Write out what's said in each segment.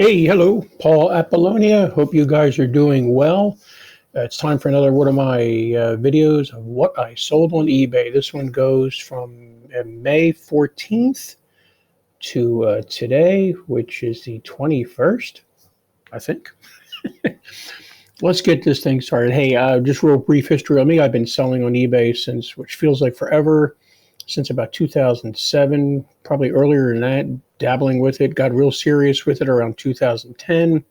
Hey, hello, Paul Apollonia. Hope you guys are doing well. It's time for another one of my videos of what I sold on eBay. This one goes from May 14th to today, which is the 21st, I think. Let's get this thing started. Hey, just real brief history on me. I've been selling on eBay since, which feels like forever, since about 2007, probably earlier than that, dabbling with it, got real serious with it around 2010.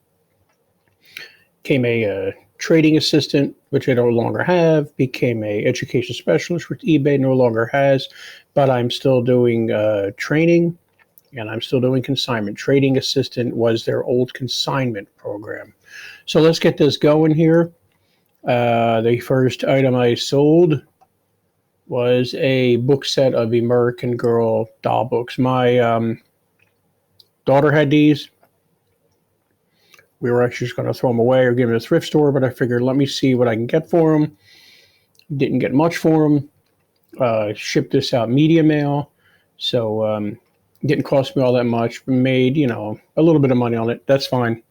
Became a trading assistant, which I no longer have. Became a education specialist, which eBay no longer has, but I'm still doing training, and I'm still doing consignment. Trading assistant was their old consignment program. So let's get this going here. The first item I sold was a book set of American Girl doll books. My daughter had these. We were actually just going to throw them away or give them to a thrift store, but I figured let me see what I can get for them. Didn't get much for them. Shipped this out media mail, so didn't cost me all that much. Made, a little bit of money on it. That's fine.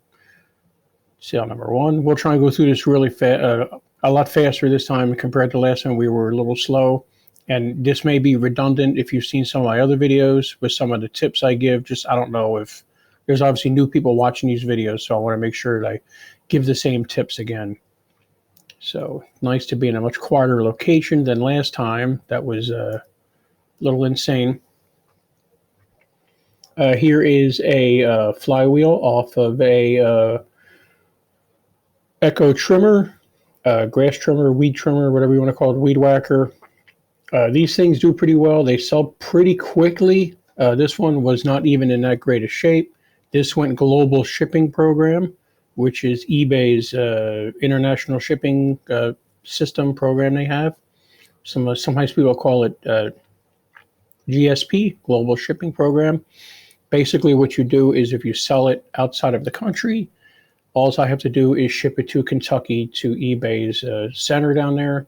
Sale number one. We'll try and go through this really fast, a lot faster this time compared to last time. We were a little slow, and this may be redundant if you've seen some of my other videos with some of the tips I give. I don't know if there's obviously new people watching these videos, so I want to make sure that I give the same tips again. So nice to be in a much quieter location than last time. That was a little insane. Here is a flywheel off of a Echo trimmer, grass trimmer, weed trimmer, whatever you want to call it, weed whacker. These things do pretty well. They sell pretty quickly. This one was not even in that great a shape. This went global shipping program, which is eBay's international shipping system program they have. Sometimes people call it GSP, global shipping program. Basically, what you do is if you sell it outside of the country, all I have to do is ship it to Kentucky to eBay's center down there.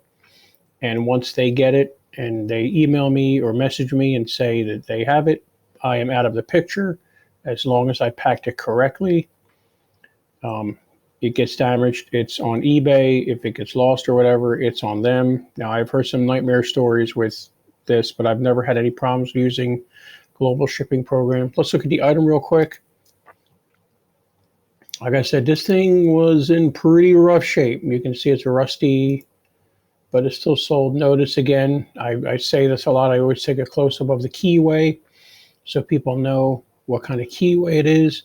And once they get it and they email me or message me and say that they have it, I am out of the picture. As long as I packed it correctly, it gets damaged, it's on eBay. If it gets lost or whatever, it's on them. Now, I've heard some nightmare stories with this, but I've never had any problems using global shipping program. Let's look at the item real quick. Like I said, this thing was in pretty rough shape. You can see it's rusty, but it's still sold. Notice again, I say this a lot. I always take a close-up of the keyway so people know what kind of keyway it is.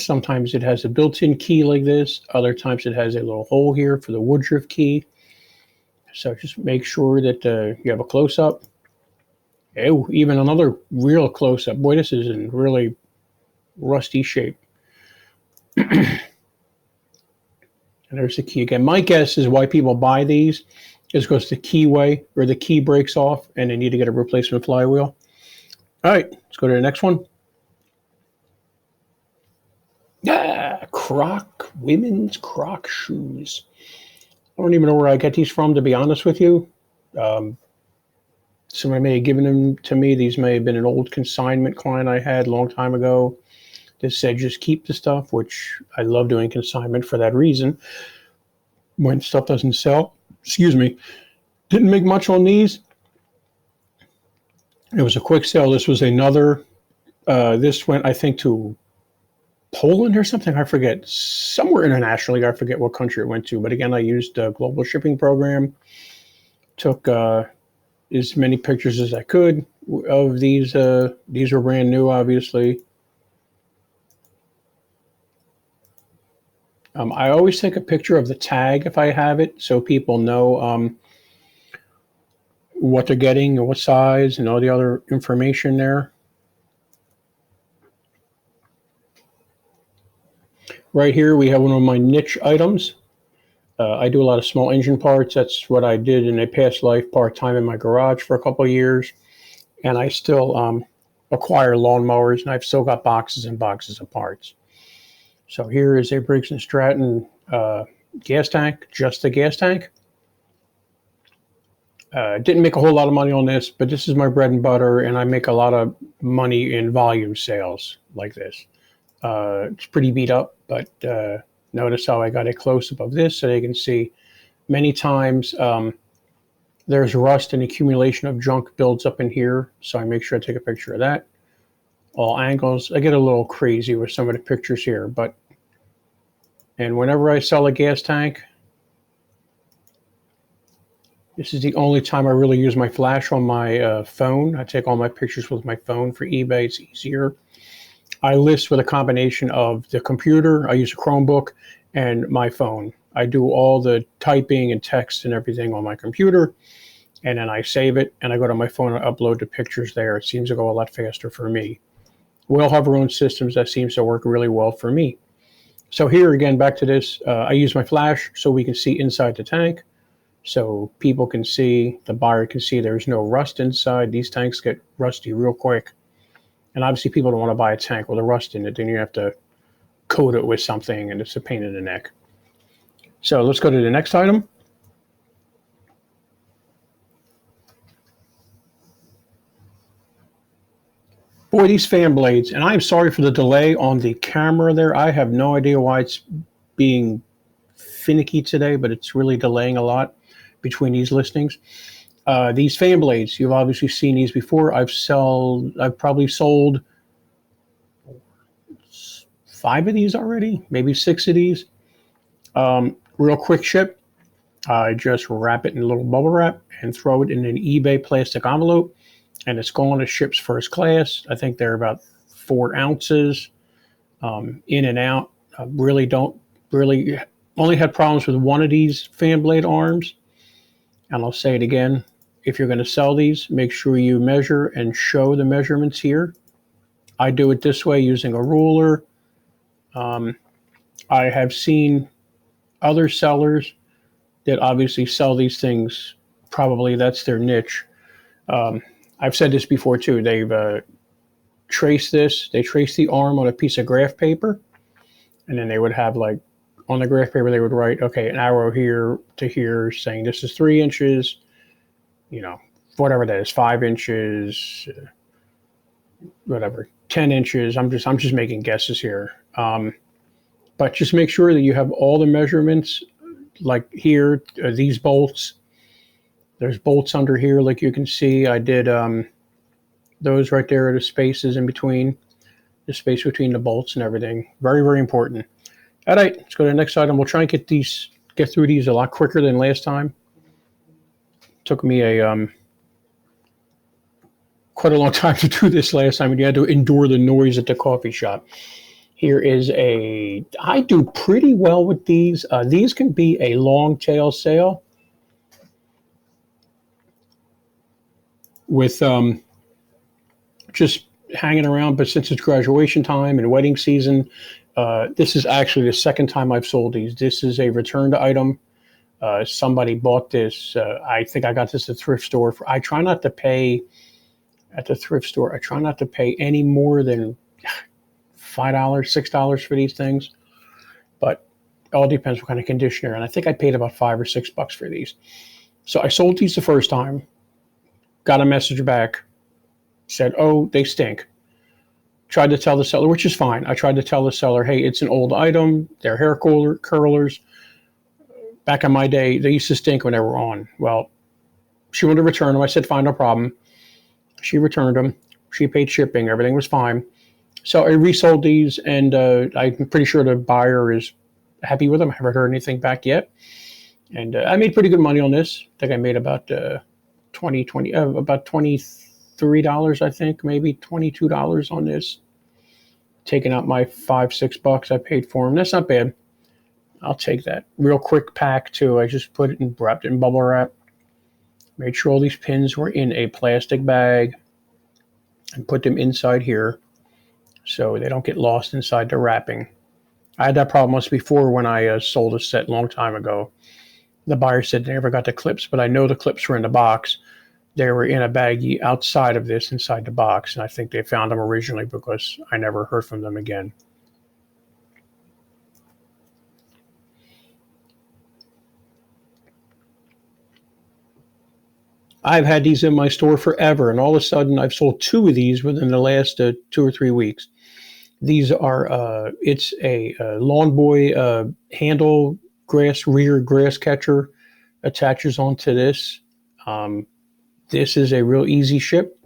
Sometimes it has a built-in key like this. Other times it has a little hole here for the Woodruff key. So just make sure that you have a close-up. Oh, even another real close-up. Boy, this is in really rusty shape. And there's the key again. My guess is why people buy these is because the keyway or the key breaks off and they need to get a replacement flywheel. All right, let's go to the next one. Women's Croc shoes. I don't even know where I get these from, to be honest with you. Somebody may have given them to me. These may have been an old consignment client I had a long time ago that said just keep the stuff, which I love doing consignment for that reason. When stuff doesn't sell, didn't make much on these. It was a quick sale. This was another, this went, I think, to Poland or something. I forget, somewhere internationally. I forget what country it went to. But again, I used a global shipping program. Took as many pictures as I could of these. These were brand new, obviously. I always take a picture of the tag if I have it, so people know what they're getting and what size and all the other information there. Right here we have one of my niche items. I do a lot of small engine parts. That's what I did in a past life part-time in my garage for a couple of years. And I still acquire lawnmowers, and I've still got boxes and boxes of parts. So here is a Briggs & Stratton gas tank, just the gas tank. Didn't make a whole lot of money on this, but this is my bread and butter, and I make a lot of money in volume sales like this. It's pretty beat up, but notice how I got it close above this so they can see many times there's rust and accumulation of junk builds up in here. So I make sure I take a picture of that. All angles. I get a little crazy with some of the pictures here, and whenever I sell a gas tank, this is the only time I really use my flash on my phone. I take all my pictures with my phone for eBay. It's easier. I list with a combination of the computer, I use a Chromebook, and my phone. I do all the typing and text and everything on my computer, and then I save it, and I go to my phone and upload the pictures there. It seems to go a lot faster for me. We all have our own systems that seems to work really well for me. So here again, back to this, I use my flash so we can see inside the tank. So people can see, the buyer can see there's no rust inside. These tanks get rusty real quick. And obviously people don't want to buy a tank with a rust in it. Then you have to coat it with something and it's a pain in the neck. So let's go to the next item. Boy, these fan blades, and I'm sorry for the delay on the camera there. I have no idea why it's being finicky today, but it's really delaying a lot between these listings. These fan blades, you've obviously seen these before. I've probably sold 5 of these already, maybe 6 of these. Real quick ship. I just wrap it in a little bubble wrap and throw it in an eBay plastic envelope, and it's gone. It ships first class. I think they're about 4 ounces in and out. Only had problems with one of these fan blade arms. And I'll say it again, if you're going to sell these, make sure you measure and show the measurements here. I do it this way using a ruler. I have seen other sellers that obviously sell these things. Probably that's their niche. I've said this before too. They've traced this. They trace the arm on a piece of graph paper, and then they would have like on the graph paper, they would write, okay, an arrow here to here saying this is 3 inches, whatever that is, 5 inches, whatever, 10 inches. I'm just making guesses here. But just make sure that you have all the measurements, like here, these bolts. There's bolts under here, like you can see. I did those right there are the spaces in between, the space between the bolts and everything. Very, very important. All right, let's go to the next item. We'll try and get through these a lot quicker than last time. Took me quite a long time to do this last time, and you had to endure the noise at the coffee shop. Here is I do pretty well with these. These can be a long tail sale with just hanging around, but since it's graduation time and wedding season, this is actually the second time I've sold these. This is a returned item. Somebody bought this. I think I got this at a thrift store. I try not to pay at the thrift store. I try not to pay any more than $5, $6 for these things. But it all depends what kind of conditioner. And I think I paid about $5 or $6 for these. So I sold these the first time. Got a message back. Said, oh, they stink. Tried to tell the seller, which is fine. I tried to tell the seller, hey, it's an old item. They're hair curlers. Back in my day, they used to stink when they were on. Well, she wanted to return them. I said, fine, no problem. She returned them. She paid shipping. Everything was fine. So I resold these, and I'm pretty sure the buyer is happy with them. I haven't heard anything back yet. And I made pretty good money on this. I think I made about about $23, I think, maybe $22 on this. Taking out my $5-6 I paid for them. That's not bad. I'll take that. Real quick pack too. I just put it in, wrapped it in bubble wrap. Made sure all these pins were in a plastic bag and put them inside here so they don't get lost inside the wrapping. I had that problem once before when I sold a set a long time ago. The buyer said they never got the clips, but I know the clips were in the box. They were in a baggie outside of this, inside the box, and I think they found them originally because I never heard from them again. I've had these in my store forever, and all of a sudden I've sold 2 of these within the last 2 or 3 weeks. These are, it's a lawn boy handle rear grass catcher attaches onto this. This is a real easy ship.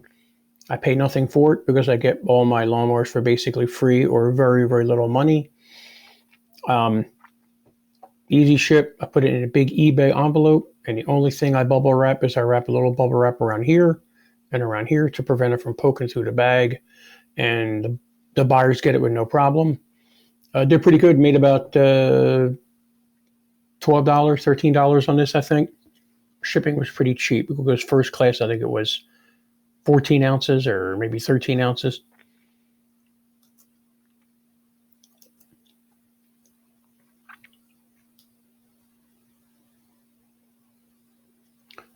I pay nothing for it because I get all my lawnmowers for basically free or very, very little money. Easy ship. I put it in a big eBay envelope, and the only thing I bubble wrap is I wrap a little bubble wrap around here and around here to prevent it from poking through the bag, and the buyers get it with no problem. They're pretty good. Made about $12, $13 on this, I think. Shipping was pretty cheap because first class, I think it was 14 ounces or maybe 13 ounces.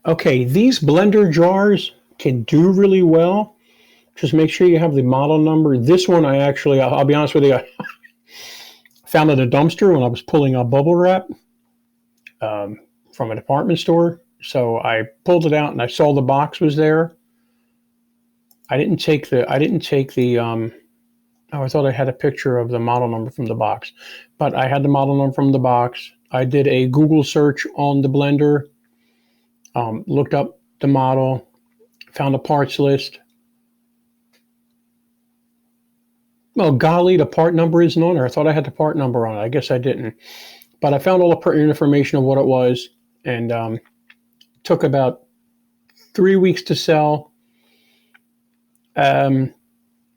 Okay, these blender jars can do really well. Just make sure you have the model number. This one, I'll be honest with you, I found at a dumpster when I was pulling out bubble wrap from a department store. So I pulled it out and I saw the box was there. I didn't take the, I thought I had a picture of the model number from the box, but I had the model number from the box. I did a Google search on the blender, looked up the model, found a parts list. Well, golly, the part number isn't on there. I thought I had the part number on it. I guess I didn't. But I found all the pertinent information of what it was, and took about 3 weeks to sell. I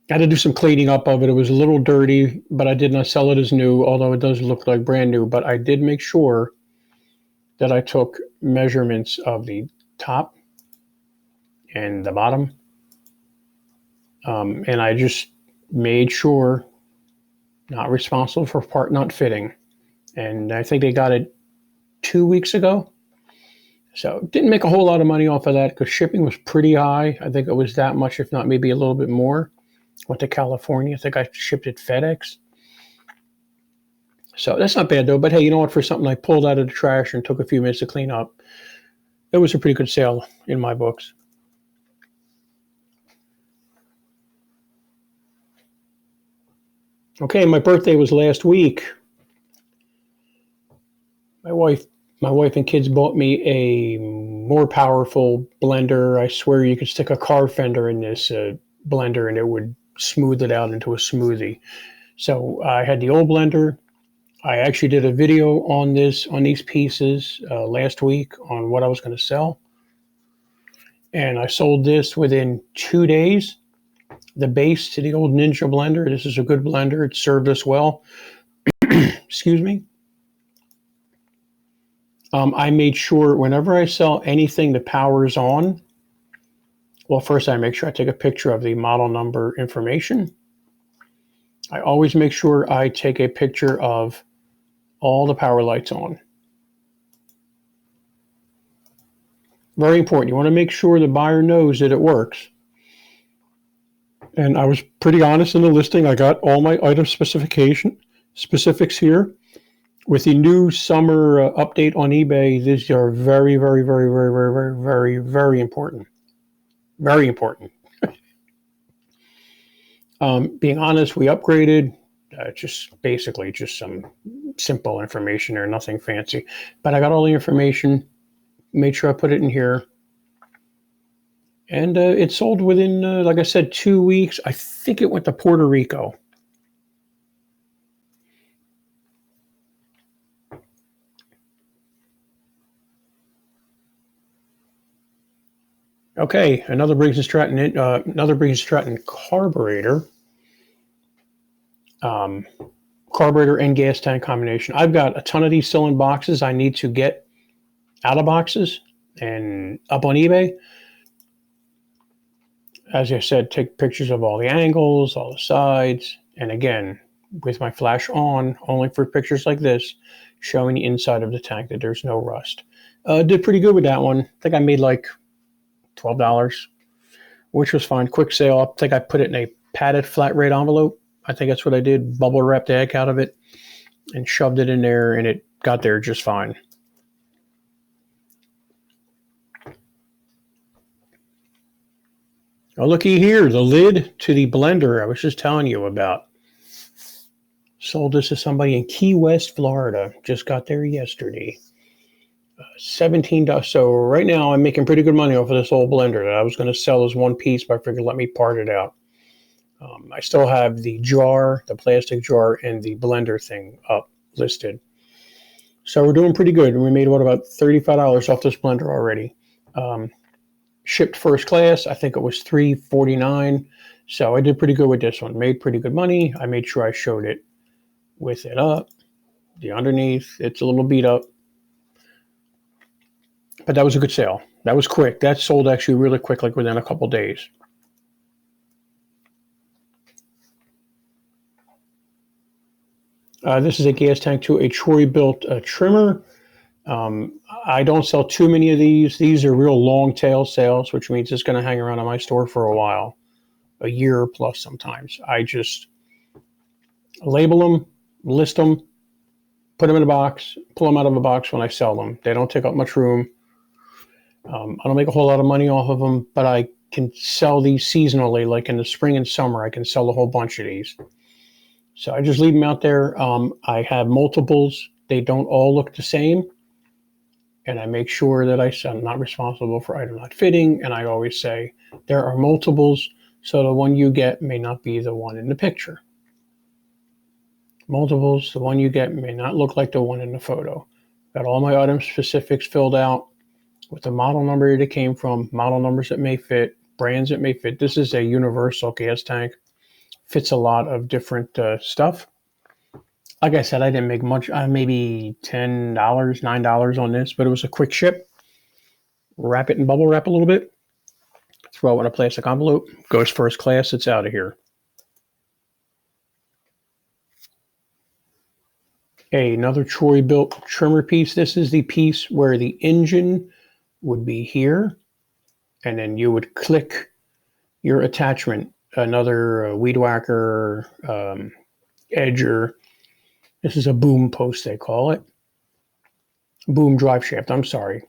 had to do some cleaning up of it. It was a little dirty, but I did not sell it as new, although it does look like brand new. But I did make sure that I took measurements of the top and the bottom. And I just made sure, not responsible for part not fitting. And I think they got it 2 weeks ago. So didn't make a whole lot of money off of that because shipping was pretty high. I think it was that much, if not maybe a little bit more. Went to California. I think I shipped it FedEx. So that's not bad though. But hey, you know what? For something I pulled out of the trash and took a few minutes to clean up, it was a pretty good sale in my books. Okay, my birthday was last week. My wife and kids bought me a more powerful blender. I swear you could stick a car fender in this blender and it would smooth it out into a smoothie. So I had the old blender. I actually did a video on these pieces last week on what I was going to sell. And I sold this within 2 days. The base to the old Ninja blender. This is a good blender. It served us well. Excuse me. I made sure whenever I sell anything the power is on, well, first I make sure I take a picture of the model number information. I always make sure I take a picture of all the power lights on. Very important. You want to make sure the buyer knows that it works. And I was pretty honest in the listing. I got all my item specifics here. With the new summer update on eBay, these are very, very, very, very, very, very, very, very important. Very important. Being honest, we upgraded. Just basically just some simple information there, nothing fancy. But I got all the information, made sure I put it in here. And it sold within, like I said, 2 weeks. I think it went to Puerto Rico. Okay, another Briggs & Stratton carburetor. Carburetor and gas tank combination. I've got a ton of these still in boxes. I need to get out of boxes and up on eBay. As I said, take pictures of all the angles, all the sides, and again, with my flash on, only for pictures like this, showing the inside of the tank that there's no rust. Did pretty good with that one. I think I made like $12, which was fine. Quick sale. I think I put it in a padded flat rate envelope. I think that's what I did. Bubble wrapped the heck out of it and shoved it in there, and it got there just fine. Oh, looky here, the lid to the blender I was just telling you about. Sold this to somebody in Key West, Florida. Just got there yesterday. $17. So right now I'm making pretty good money off of this old blender that I was going to sell as one piece, but I figured let me part it out. I still have the jar, the plastic jar, and the blender thing up listed. So we're doing pretty good. We made about $35 off this blender already. Shipped first class. I think it was $3.49. So I did pretty good with this one. Made pretty good money. I made sure I showed it with it up. The underneath, it's a little beat up. But that was a good sale. That was quick. That sold actually really quick, like within a couple days. This is a gas tank to a Troy-built trimmer. I don't sell too many of these. These are real long tail sales, which means it's going to hang around in my store for a while, a year plus sometimes. I just label them, list them, put them in a box, pull them out of a box when I sell them. They don't take up much room. I don't make a whole lot of money off of them, but I can sell these seasonally, like in the spring and summer. I can sell a whole bunch of these. So I just leave them out there. I have multiples. They don't all look the same. And I make sure that I'm not responsible for item not fitting. And I always say there are multiples, so the one you get may not be the one in the picture. Multiples, the one you get may not look like the one in the photo. Got all my item specifics filled out with the model number that came from, model numbers that may fit, brands that may fit. This is a universal gas tank. Fits a lot of different stuff. Like I said, I didn't make much, maybe $10, $9 on this, but it was a quick ship. Wrap it in bubble wrap a little bit. Throw it in a plastic envelope. Goes first class. It's out of here. Another Troy-built trimmer piece. This is the piece where the engine would be here, and then you would click your attachment. Another weed whacker, edger. This is a boom post, they call it. Boom drive shaft, I'm sorry.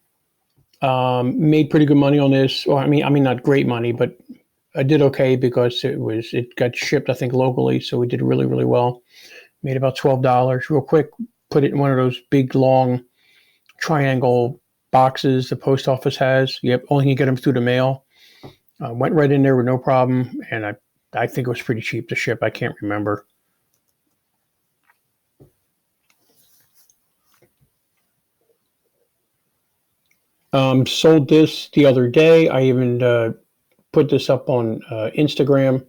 Made pretty good money on this. Well, I mean, not great money, but I did okay because it got shipped, I think, locally. So we did really, really well. Made about $12 real quick. Put it in one of those big, long triangle boxes the post office has. Yep, only can get them through the mail. Went right in there with no problem. And I think it was pretty cheap to ship. I can't remember. Sold this the other day. I even put this up on Instagram.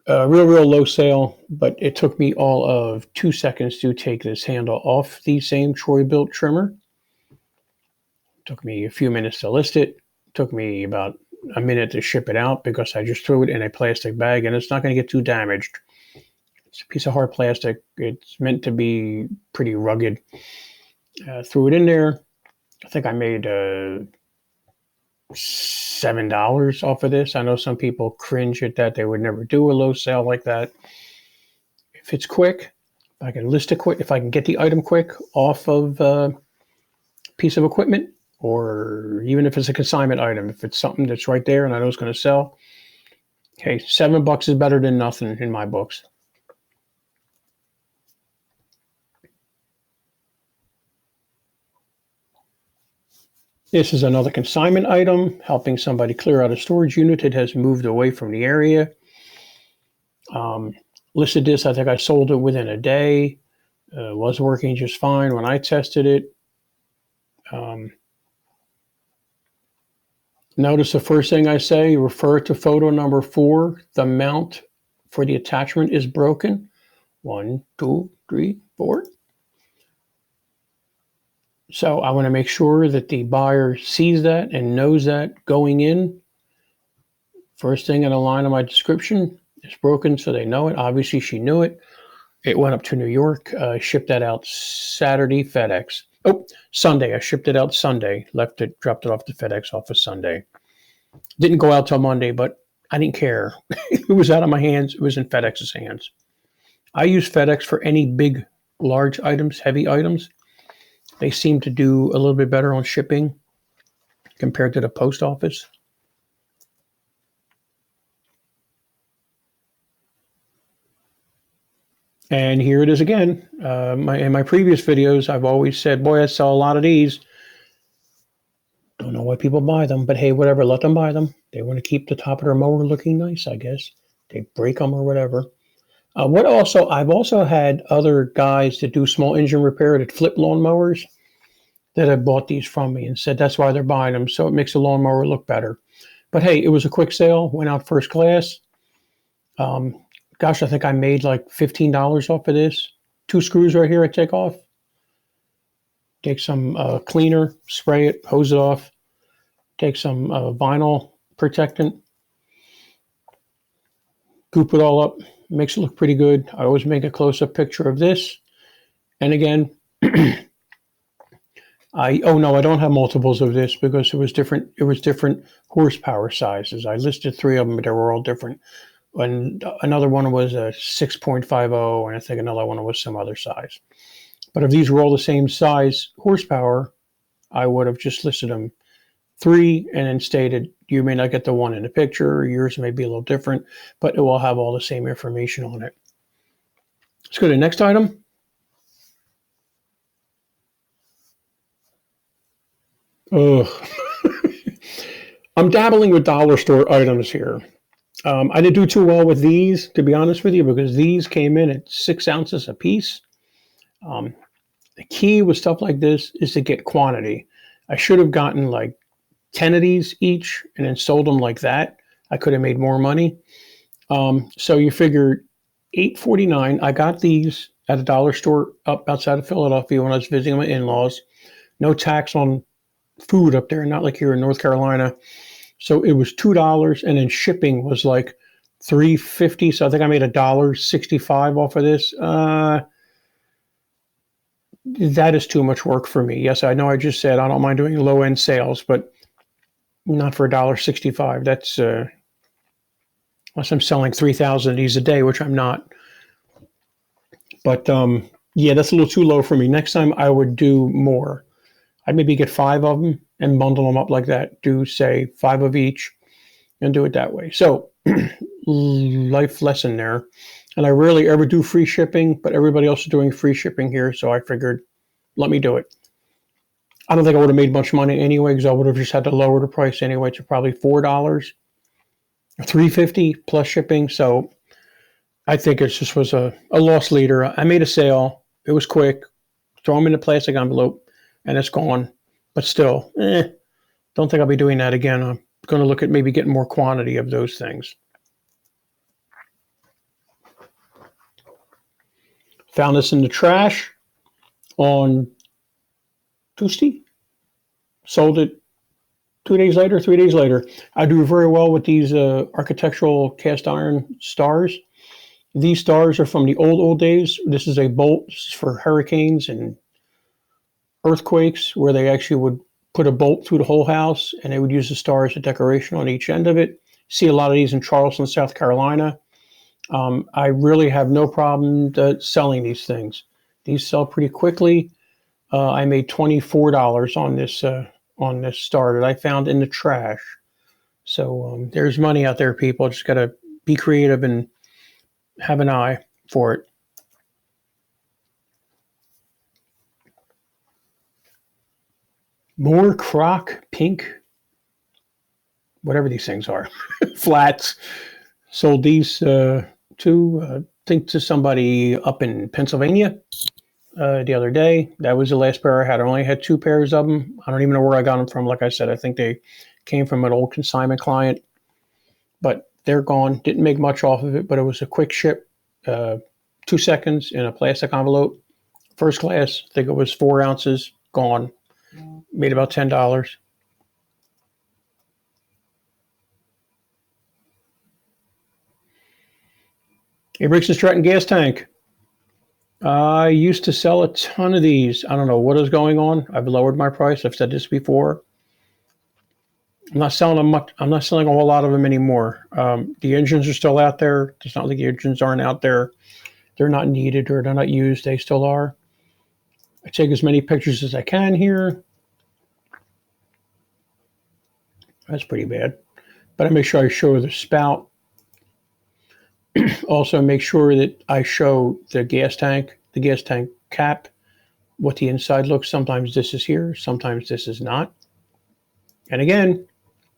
Real low sale, but it took me all of 2 seconds to take this handle off the same Troy-built trimmer. Took me a few minutes to list it. Took me about a minute to ship it out because I just threw it in a plastic bag and it's not going to get too damaged. It's a piece of hard plastic. It's meant to be pretty rugged. Threw it in there. I think I made $7 off of this. I know some people cringe at that. They would never do a low sale like that. If it's quick, if I can list it quick, if I can get the item quick off of a piece of equipment, or even if it's a consignment item, if it's something that's right there and I know it's going to sell, hey, $7 is better than nothing in my books. This is another consignment item, helping somebody clear out a storage unit that has moved away from the area. Listed this, I think I sold it within a day. Was working just fine when I tested it. Notice the first thing I say, refer to photo number 4. The mount for the attachment is broken. 1, 2, 3, 4. So I want to make sure that the buyer sees that and knows that going in. First thing in the line of my description is broken, so they know it. Obviously, she knew it. It went up to New York. Shipped that out Saturday, FedEx. Oh, Sunday. I shipped it out Sunday. Dropped it off to FedEx office Sunday. Didn't go out till Monday, but I didn't care. It was out of my hands. It was in FedEx's hands. I use FedEx for any big, large items, heavy items. They seem to do a little bit better on shipping compared to the post office. And here it is again. In my previous videos, I've always said, boy, I sell a lot of these. Don't know why people buy them, but hey, whatever, let them buy them. They want to keep the top of their mower looking nice, I guess. They break them or whatever. I've also had other guys that do small engine repair that flip lawnmowers that have bought these from me and said that's why they're buying them, so it makes the lawnmower look better. But hey, it was a quick sale, went out first class. Gosh, I think I made like $15 off of this. 2 screws right here I take off. Take some cleaner, spray it, hose it off. Take some vinyl protectant, goop it all up, makes it look pretty good. I always make a close-up picture of this. And again, I don't have multiples of this because it was different horsepower sizes. I listed 3 of them, but they were all different. And another one was a 6.50, and I think another one was some other size. But if these were all the same size horsepower, I would have just listed them 3 and then stated you may not get the one in the picture, yours may be a little different, but it will have all the same information on it. Let's go to the next item. Ugh. I'm dabbling with dollar store items here. I didn't do too well with these, to be honest with you, because these came in at 6 ounces a piece. The key with stuff like this is to get quantity. I should have gotten like 10 of these each and then sold them like that. I could have made more money. So you figure $8.49. I got these at a dollar store up outside of Philadelphia when I was visiting my in-laws. No tax on food up there, not like here in North Carolina. So it was $2, and then shipping was like $3.50. So I think I made $1.65 off of this. That is too much work for me. Yes, I know I just said I don't mind doing low-end sales, but not for $1.65. That's unless I'm selling 3,000 of these a day, which I'm not. But yeah, that's a little too low for me. Next time I would do more. I'd maybe get 5 of them and bundle them up like that. Do say 5 of each and do it that way. So life lesson there. And I rarely ever do free shipping, but everybody else is doing free shipping here. So I figured, let me do it. I don't think I would have made much money anyway, because I would have just had to lower the price anyway to probably $4, $3.50 plus shipping. So I think it just was a loss leader. I made a sale. It was quick. Throw them in a plastic envelope, and it's gone. But still, don't think I'll be doing that again. I'm going to look at maybe getting more quantity of those things. Found this in the trash on Tuesday. Sold it 2 days later, 3 days later. I do very well with these architectural cast iron stars. These stars are from the old days. This is a bolt for hurricanes and earthquakes, where they actually would put a bolt through the whole house, and they would use the star as a decoration on each end of it. See a lot of these in Charleston, South Carolina. I really have no problem selling these things. These sell pretty quickly. I made $24 on this star that I found in the trash. So there's money out there, people. Just got to be creative and have an eye for it. More croc pink, whatever these things are, flats. Sold these I think to somebody up in Pennsylvania the other day. That was the last pair I had. I only had 2 pairs of them. I don't even know where I got them from. Like I said, I think they came from an old consignment client, but they're gone. Didn't make much off of it, but it was a quick ship, 2 seconds in a plastic envelope. First class, I think it was 4 ounces, gone. Made about $10. A Briggs & Stratton gas tank. I used to sell a ton of these. I don't know what is going on. I've lowered my price. I've said this before. I'm not selling them much. I'm not selling a whole lot of them anymore. The engines are still out there. It's not like the engines aren't out there. They're not needed or they're not used. They still are. I take as many pictures as I can here. That's pretty bad. But I make sure I show the spout. Also, make sure that I show the gas tank cap, what the inside looks. Sometimes this is here, sometimes this is not. And again,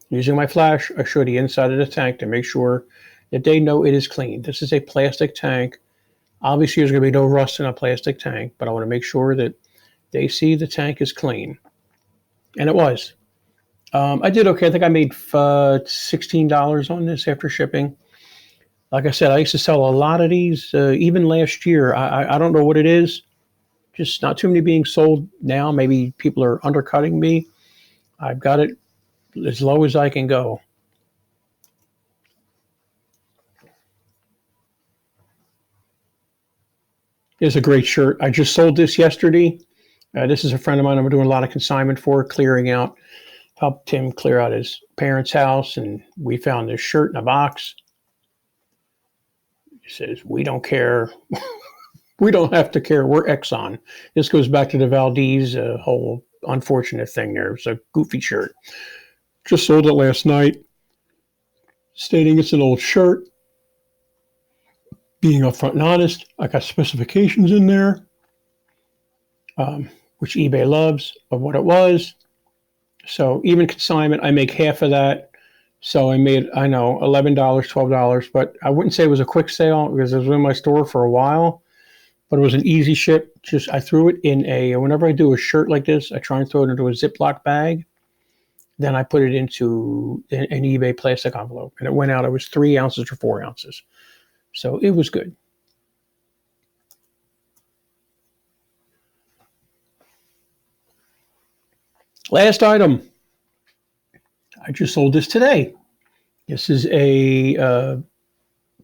using my flash, I show the inside of the tank to make sure that they know it is clean. This is a plastic tank. Obviously, there's going to be no rust in a plastic tank, but I want to make sure that they see the tank is clean. And it was. I did okay. I think I made $16 on this after shipping. Like I said, I used to sell a lot of these, even last year. I don't know what it is. Just not too many being sold now. Maybe people are undercutting me. I've got it as low as I can go. It's a great shirt. I just sold this yesterday. This is a friend of mine I'm doing a lot of consignment for, clearing out. Helped him clear out his parents' house, and we found this shirt in a box. He says, "We don't care." We don't have to care. We're Exxon. This goes back to the Valdez whole unfortunate thing there. It's a goofy shirt. Just sold it last night, stating it's an old shirt. Being upfront and honest, I got specifications in there, which eBay loves, of what it was. So even consignment, I make half of that. So I made, I know, $11, $12, but I wouldn't say it was a quick sale because it was in my store for a while. But it was an easy ship. Just I threw it in whenever I do a shirt like this, I try and throw it into a Ziploc bag. Then I put it into an eBay plastic envelope. And it went out, it was 3 ounces or 4 ounces. So it was good. Last item. I just sold this today. This is a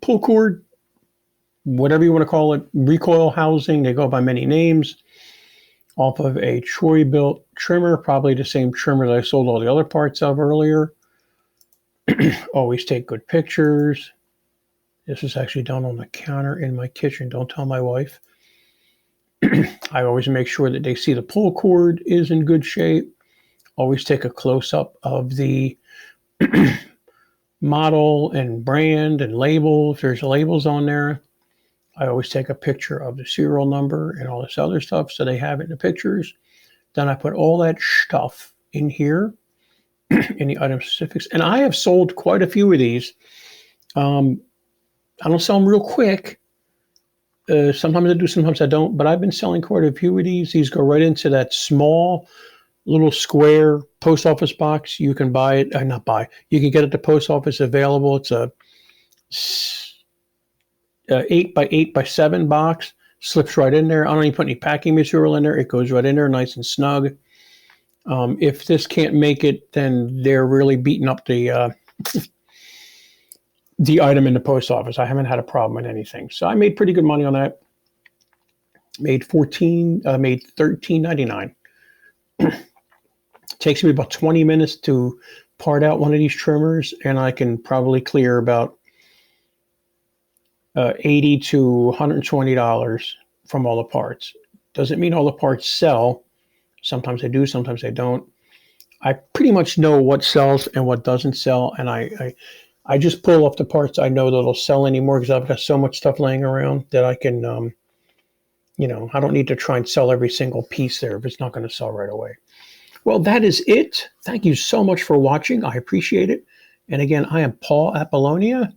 pull cord, whatever you want to call it, recoil housing. They go by many names. Off of a Troy-built trimmer, probably the same trimmer that I sold all the other parts of earlier. Always take good pictures. This was actually done on the counter in my kitchen. Don't tell my wife. I always make sure that they see the pull cord is in good shape. Always take a close-up of the model and brand and label. If there's labels on there, I always take a picture of the serial number and all this other stuff so they have it in the pictures. Then I put all that stuff in here in the item specifics. And I have sold quite a few of these. I don't sell them real quick. Sometimes I do, sometimes I don't. But I've been selling quite a few of these. These go right into that small little square post office box. You can buy it, not buy. You can get it at the post office available. It's a 8 by 8 by 7 box. Slips right in there. I don't even put any packing material in there. It goes right in there, nice and snug. If this can't make it, then they're really beating up the item in the post office. I haven't had a problem with anything. So I made pretty good money on that. Made $13.99. Takes me about 20 minutes to part out one of these trimmers, and I can probably clear about $80 to $120 from all the parts. Doesn't mean all the parts sell. Sometimes they do, sometimes they don't. I pretty much know what sells and what doesn't sell, and I just pull off the parts I know that'll sell anymore because I've got so much stuff laying around that I can, I don't need to try and sell every single piece there if it's not going to sell right away. Well, that is it. Thank you so much for watching. I appreciate it. And again, I am Paul Apollonia,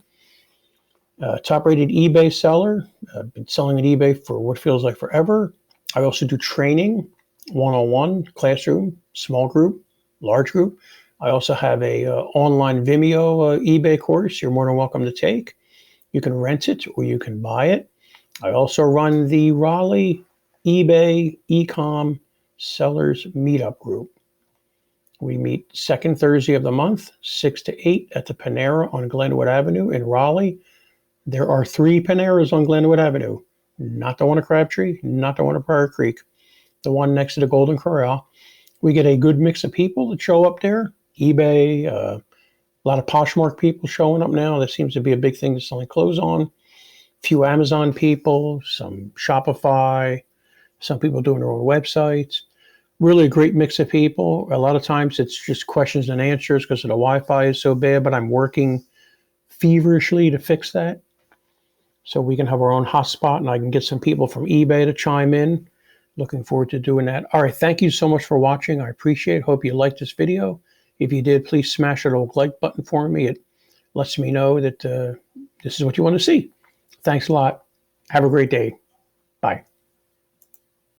top-rated eBay seller. I've been selling at eBay for what feels like forever. I also do training, one-on-one, classroom, small group, large group. I also have a online Vimeo eBay course you're more than welcome to take. You can rent it or you can buy it. I also run the Raleigh eBay eCom Sellers Meetup Group. We meet second Thursday of the month, 6 to 8 at the Panera on Glenwood Avenue in Raleigh. There are 3 Paneras on Glenwood Avenue. Not the one at Crabtree, not the one at Prior Creek, the one next to the Golden Corral. We get a good mix of people that show up there. eBay, a lot of Poshmark people showing up now. That seems to be a big thing to selling clothes on. A few Amazon people, some Shopify, some people doing their own websites. Really a great mix of people. A lot of times it's just questions and answers because the Wi-Fi is so bad, but I'm working feverishly to fix that. so we can have our own hotspot and I can get some people from eBay to chime in. Looking forward to doing that. All right, thank you so much for watching. I appreciate it. Hope you liked this video. If you did, please smash that old like button for me. It lets me know that this is what you want to see. Thanks a lot. Have a great day. Bye.